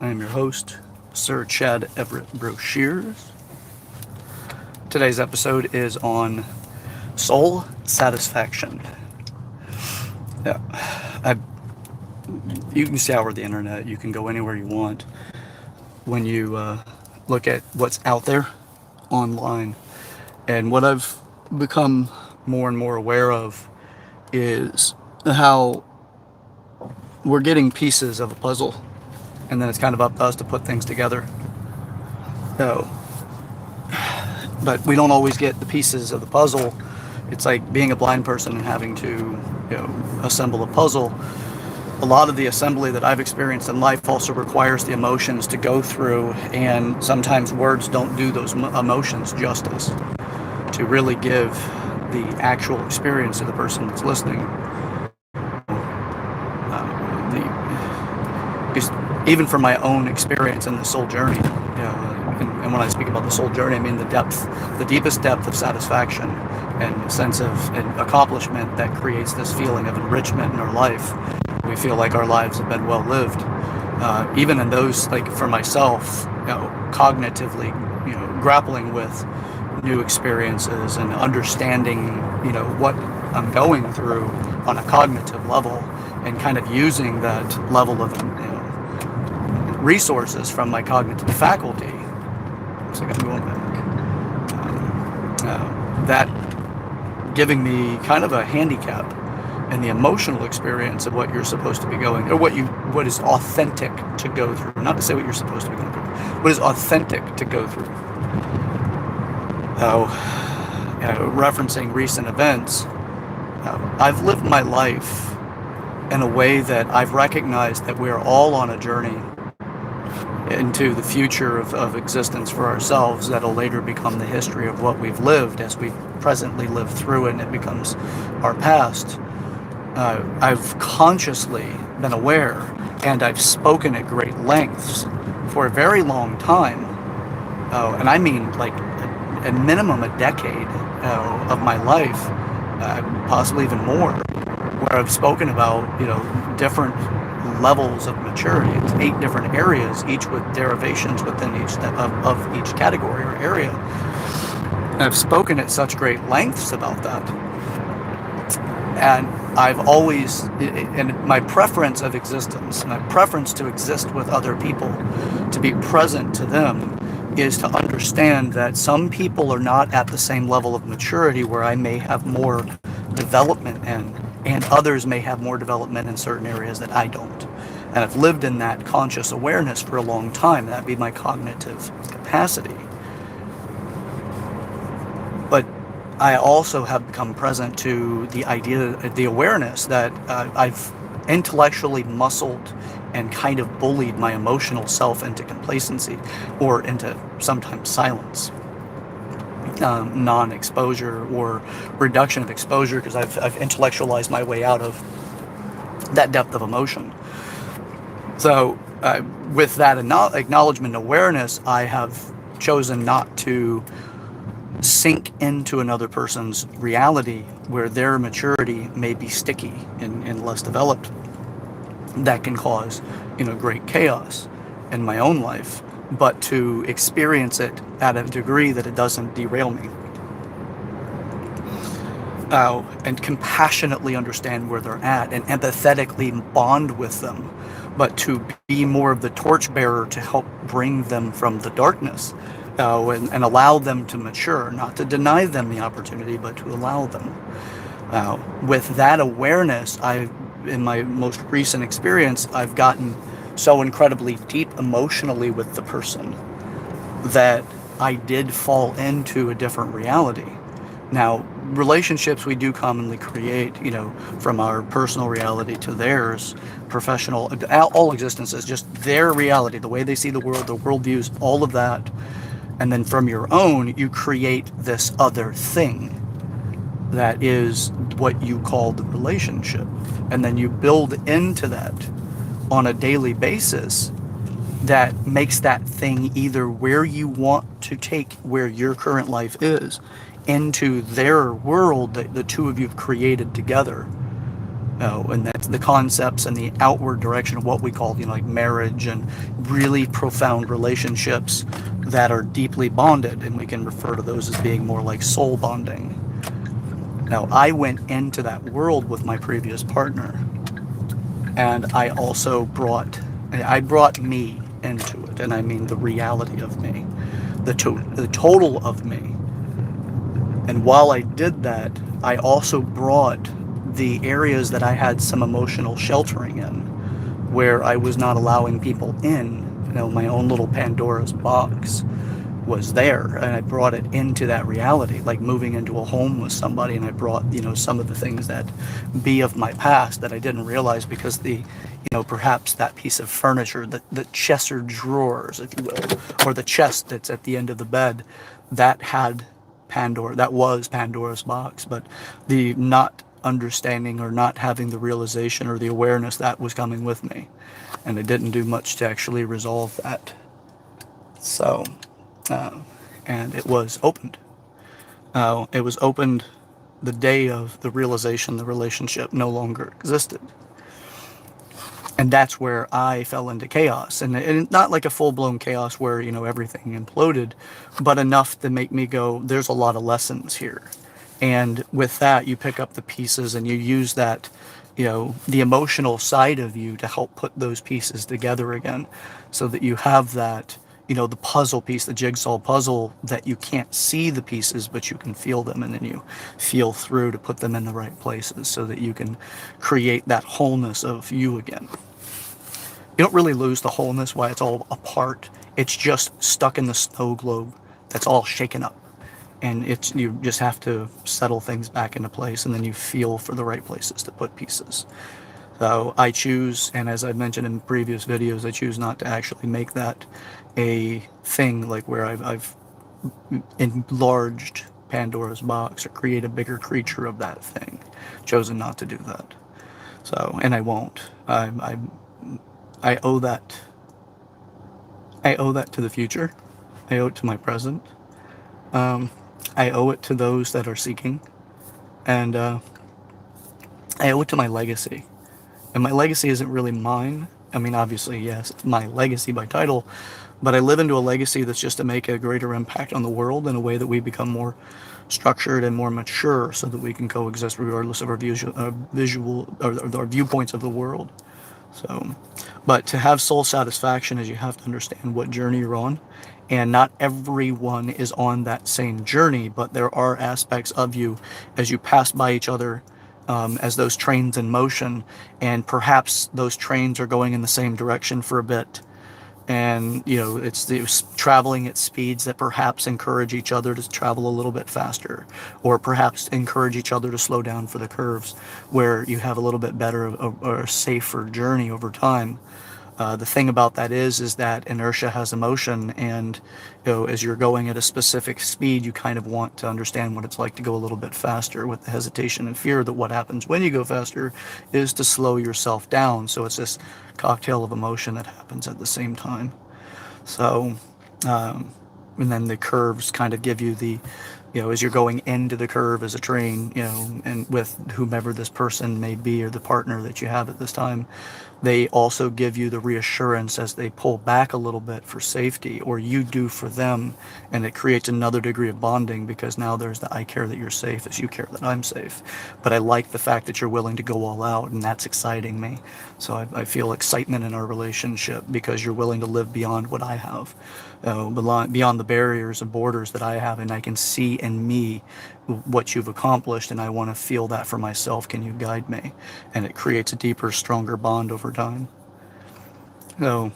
I am your host, Sir Chad Everett Brochures. Today's episode is on soul satisfaction. Yeah, I, you can scour the internet, you can go anywhere you want. When you look at what's out there online, and what I've become more and more aware of is how we're getting pieces of a puzzle, and then it's kind of up to us to put things together. So, but we don't always get the pieces of the puzzle. It's like being a blind person and having to, assemble a puzzle. A lot of the assembly that I've experienced in life also requires the emotions to go through, and sometimes words don't do those emotions justice to really give the actual experience to the person that's listening. Even from my own experience in the soul journey, and when I speak about the soul journey, I mean the deepest depth of satisfaction and sense of accomplishment that creates this feeling of enrichment in our life. We feel like our lives have been well lived. Even in those, like for myself, cognitively, grappling with new experiences and understanding, what I'm going through on a cognitive level, and kind of using that level of, resources from my cognitive faculty. Looks like I'm going back. That giving me kind of a handicap in the emotional experience of what you're supposed to be going, or what is authentic to go through. Not to say what you're supposed to be going through, what is authentic to go through. Referencing recent events, I've lived my life in a way that I've recognized that we're all on a journey into the future of existence for ourselves that'll later become the history of what we've lived as we presently live through it, and it becomes our past. I've consciously been aware, and I've spoken at great lengths for a very long time, and I mean like a minimum a decade of my life, possibly even more, where I've spoken about different levels of maturity. It's 8 different areas, each with derivations within each of each category or area. And I've spoken at such great lengths about that. And I've always, and my preference of existence, my preference to exist with other people, to be present to them, is to understand that some people are not at the same level of maturity where I may have more development in, and others may have more development in certain areas that I don't. And I've lived in that conscious awareness for a long time. That'd be my cognitive capacity. But I also have become present to the idea, the awareness that I've intellectually muscled and kind of bullied my emotional self into complacency, or into sometimes silence, non-exposure or reduction of exposure, because I've intellectualized my way out of that depth of emotion. So with that acknowledgement and awareness, I have chosen not to sink into another person's reality where their maturity may be sticky and less developed. That can cause, great chaos in my own life, but to experience it at a degree that it doesn't derail me. And compassionately understand where they're at and empathetically bond with them, but to be more of the torchbearer to help bring them from the darkness, and allow them to mature, not to deny them the opportunity, but to allow them. With that awareness, in my most recent experience, I've gotten so incredibly deep emotionally with the person that I did fall into a different reality. Now, relationships we do commonly create, from our personal reality to theirs, professional, all existence is just their reality, the way they see the world, their worldviews, all of that. And then from your own, you create this other thing that is what you call the relationship. And then you build into that on a daily basis that makes that thing either where you want to take where your current life is, into their world that the two of you have created together. And that's the concepts and the outward direction of what we call, like marriage and really profound relationships that are deeply bonded, and we can refer to those as being more like soul bonding. Now, I went into that world with my previous partner, and I brought me into it, and I mean the reality of me, the total of me. And while I did that, I also brought the areas that I had some emotional sheltering in, where I was not allowing people in. My own little Pandora's box was there, and I brought it into that reality, like moving into a home with somebody, and I brought, some of the things that be of my past that I didn't realize, because perhaps that piece of furniture, the chest or drawers, if you will, or the chest that's at the end of the bed, that was Pandora's box. But the not understanding or not having the realization or the awareness that was coming with me, and I didn't do much to actually resolve that. So, and it was opened. It was opened the day of the realization the relationship no longer existed. And that's where I fell into chaos, and not like a full-blown chaos where everything imploded, but enough to make me go, there's a lot of lessons here. And with that, you pick up the pieces and you use that, the emotional side of you to help put those pieces together again, so that you have that, the puzzle piece, the jigsaw puzzle, that you can't see the pieces, but you can feel them, and then you feel through to put them in the right places so that you can create that wholeness of you again. You don't really lose the wholeness while it's all apart. It's just stuck in the snow globe that's all shaken up. And you just have to settle things back into place, and then you feel for the right places to put pieces. So I choose, and as I've mentioned in previous videos, I choose not to actually make that a thing, like where I've enlarged Pandora's box or create a bigger creature of that thing. Chosen not to do that. So, and I won't. I owe that. I owe that to the future. I owe it to my present. I owe it to those that are seeking, and I owe it to my legacy. And my legacy isn't really mine. I mean, obviously, yes, it's my legacy by title, but I live into a legacy that's just to make a greater impact on the world in a way that we become more structured and more mature, so that we can coexist regardless of our visual or our viewpoints of the world. So, but to have soul satisfaction is you have to understand what journey you're on. And not everyone is on that same journey, but there are aspects of you as you pass by each other, as those trains in motion, and perhaps those trains are going in the same direction for a bit. And, it's traveling at speeds that perhaps encourage each other to travel a little bit faster, or perhaps encourage each other to slow down for the curves, where you have a little bit better or safer journey over time. The thing about that is that inertia has emotion, and as you're going at a specific speed, you kind of want to understand what it's like to go a little bit faster, with the hesitation and fear that what happens when you go faster is to slow yourself down. So it's this cocktail of emotion that happens at the same time. So, and then the curves kind of give you as you're going into the curve as a train, and with whomever this person may be or the partner that you have at this time, they also give you the reassurance as they pull back a little bit for safety, or you do for them, and it creates another degree of bonding, because now there's the I care that you're safe as you care that I'm safe. But I like the fact that you're willing to go all out, and that's exciting me. So I feel excitement in our relationship because you're willing to live beyond what I have, beyond the barriers and borders that I have, and I can see in me what you've accomplished, and I want to feel that for myself. Can you guide me? And it creates a deeper, stronger bond over time. So,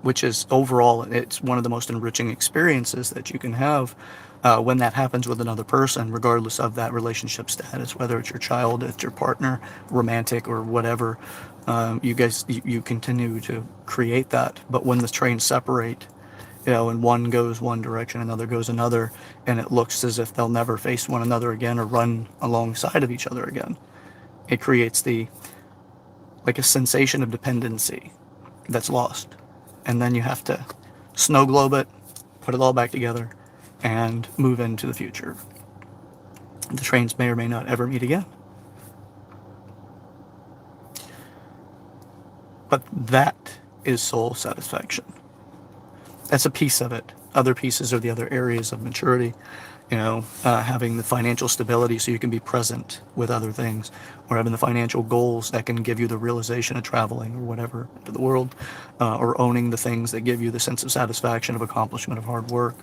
which is overall, it's one of the most enriching experiences that you can have when that happens with another person, regardless of that relationship status, whether it's your child, it's your partner, romantic, or whatever. You continue to create that. But when the trains separate, and one goes one direction, another goes another, and it looks as if they'll never face one another again or run alongside of each other again. It creates like a sensation of dependency that's lost. And then you have to snow globe it, put it all back together, and move into the future. The trains may or may not ever meet again. But that is soul satisfaction. That's a piece of it. Other pieces are the other areas of maturity. Having the financial stability so you can be present with other things, or having the financial goals that can give you the realization of traveling or whatever to the world, or owning the things that give you the sense of satisfaction of accomplishment of hard work,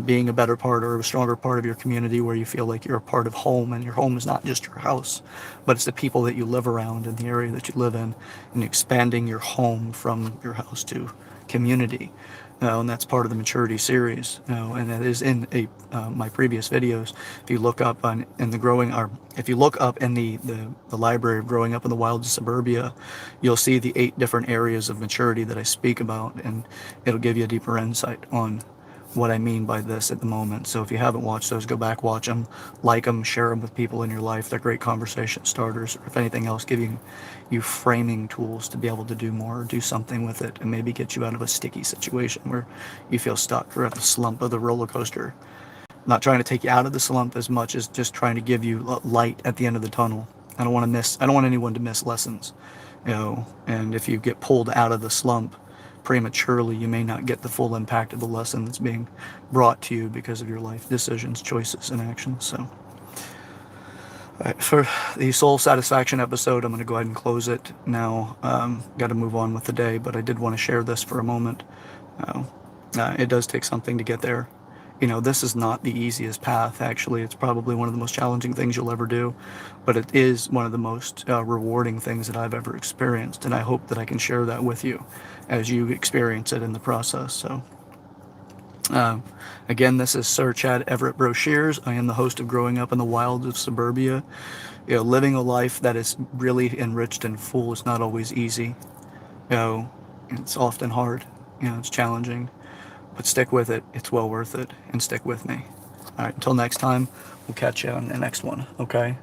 being a better part or a stronger part of your community where you feel like you're a part of home, and your home is not just your house, but it's the people that you live around in the area that you live in, and expanding your home from your house to community. And that's part of the maturity series. And that is in my previous videos. If you look up on in the growing, or if you look up in the library of growing up in the wilds of suburbia, you'll see the 8 different areas of maturity that I speak about, and it'll give you a deeper insight on what I mean by this at the moment. So if you haven't watched those, go back, watch them, like them, share them with people in your life. They're great conversation starters, or if anything else, giving you framing tools to be able to do more or do something with it, and maybe get you out of a sticky situation where you feel stuck or at the slump of the roller coaster. Not trying to take you out of the slump as much as just trying to give you light at the end of the tunnel. I don't want anyone to miss lessons, and if you get pulled out of the slump prematurely, you may not get the full impact of the lesson that's being brought to you because of your life decisions, choices, and actions. So, for the soul satisfaction episode, I'm going to go ahead and close it now. Got to move on with the day, but I did want to share this for a moment. It does take something to get there. This is not the easiest path. Actually, it's probably one of the most challenging things you'll ever do, but it is one of the most rewarding things that I've ever experienced, and I hope that I can share that with you as you experience it in the process. So, again, this is Sir Chad Everett Broshears. I am the host of Growing Up in the Wilds of Suburbia. Living a life that is really enriched and full is not always easy. It's often hard. It's challenging. But stick with it. It's well worth it. And stick with me. All right, until next time, we'll catch you on the next one, okay?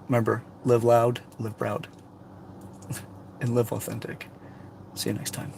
Remember, live loud, live proud, and live authentic. See you next time.